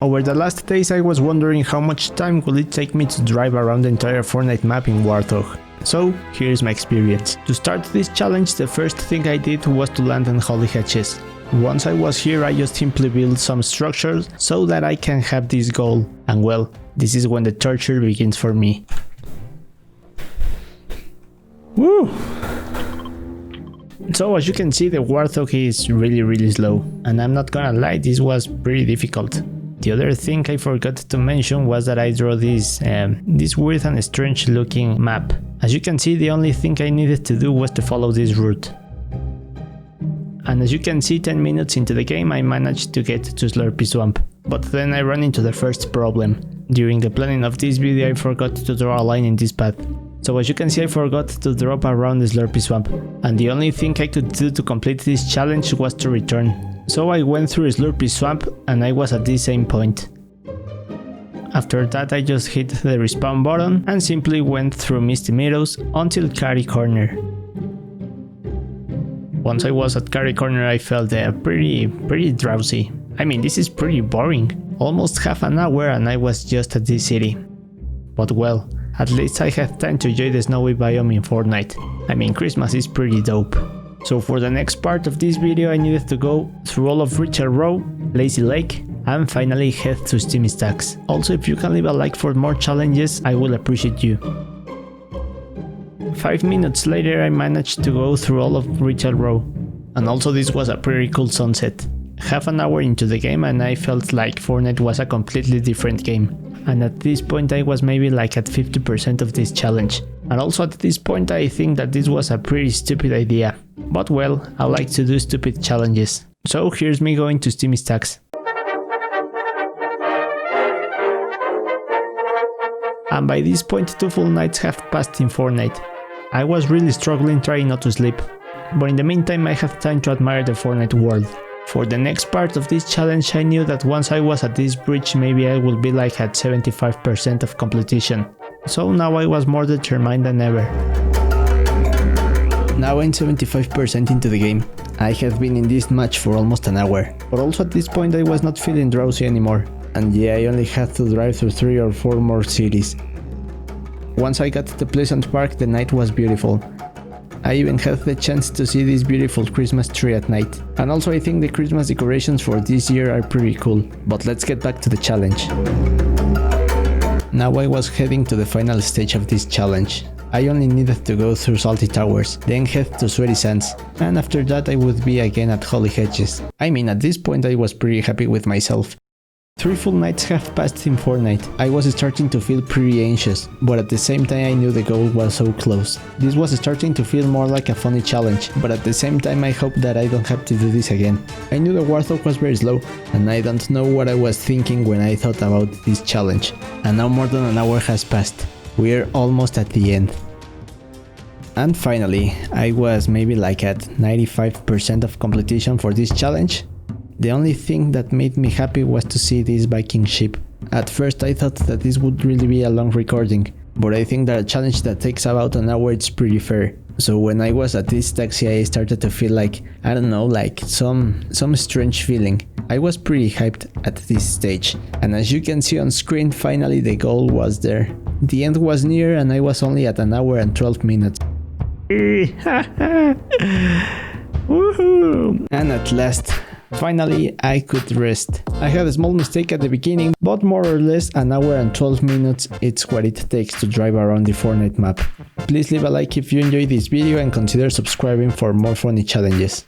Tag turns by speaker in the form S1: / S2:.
S1: Over the last days I was wondering how much time will it take me to drive around the entire Fortnite map in Warthog. So, here's my experience. To start this challenge, the first thing I did was to land on holy hedges. Once I was here, I just simply built some structures so that I can have this goal. And well, this is when the torture begins for me. Woo! So as you can see, the Warthog is really slow. And I'm not gonna lie, this was pretty difficult. The other thing I forgot to mention was that I drew this weird and strange looking map. As you can see, the only thing I needed to do was to follow this route. And as you can see, 10 minutes into the game I managed to get to Slurpy Swamp. But then I ran into the first problem. During the planning of this video I forgot to draw a line in this path. So as you can see, I forgot to drop around the Slurpy Swamp. And the only thing I could do to complete this challenge was to return. So I went through Slurpy Swamp and I was at the same point. After that I just hit the respawn button and simply went through Misty Meadows until Carry Corner. Once I was at Carry Corner I felt pretty drowsy. I mean, this is pretty boring. Almost half an hour and I was just at this city. But well, at least I had time to enjoy the snowy biome in Fortnite. I mean, Christmas is pretty dope. So for the next part of this video I needed to go through all of Richard Row, Lazy Lake, and finally head to Steamy Stacks. Also, if you can leave a like for more challenges, I will appreciate you. 5 minutes later I managed to go through all of Richard Row. And also this was a pretty cool sunset. Half an hour into the game and I felt like Fortnite was a completely different game. And at this point I was maybe like at 50% of this challenge. And also at this point I think that this was a pretty stupid idea. But well, I like to do stupid challenges. So here's me going to Steamy Stacks. And by this point 2 full nights have passed in Fortnite. I was really struggling trying not to sleep. But in the meantime I had time to admire the Fortnite world. For the next part of this challenge I knew that once I was at this bridge maybe I would be like at 75% of completion. So now I was more determined than ever. Now I'm 75% into the game. I have been in this match for almost an hour. But also at this point I was not feeling drowsy anymore. And yeah, I only had to drive through 3 or 4 more cities. Once I got to the Pleasant Park the night was beautiful. I even had the chance to see this beautiful Christmas tree at night. And also I think the Christmas decorations for this year are pretty cool. But let's get back to the challenge. Now I was heading to the final stage of this challenge. I only needed to go through Salty Towers, then head to Sweaty Sands, and after that I would be again at Holy Hedges. I mean, at this point I was pretty happy with myself. 3 full nights have passed in Fortnite. I was starting to feel pretty anxious, but at the same time I knew the goal was so close. This was starting to feel more like a funny challenge, but at the same time I hope that I don't have to do this again. I knew the Warthog was very slow, and I don't know what I was thinking when I thought about this challenge. And now more than an hour has passed. We're almost at the end. And finally, I was maybe like at 95% of completion for this challenge. The only thing that made me happy was to see this Viking ship. At first I thought that this would really be a long recording, but I think that a challenge that takes about an hour is pretty fair. So when I was at this taxi I started to feel like, I don't know, like some strange feeling. I was pretty hyped at this stage, and as you can see on screen, finally the goal was there. The end was near and I was only at an hour and 12 minutes. Woohoo! And at last, finally I could rest. I had a small mistake at the beginning, but more or less an hour and 12 minutes it's what it takes to drive around the Fortnite map. Please leave a like if you enjoyed this video and consider subscribing for more funny challenges.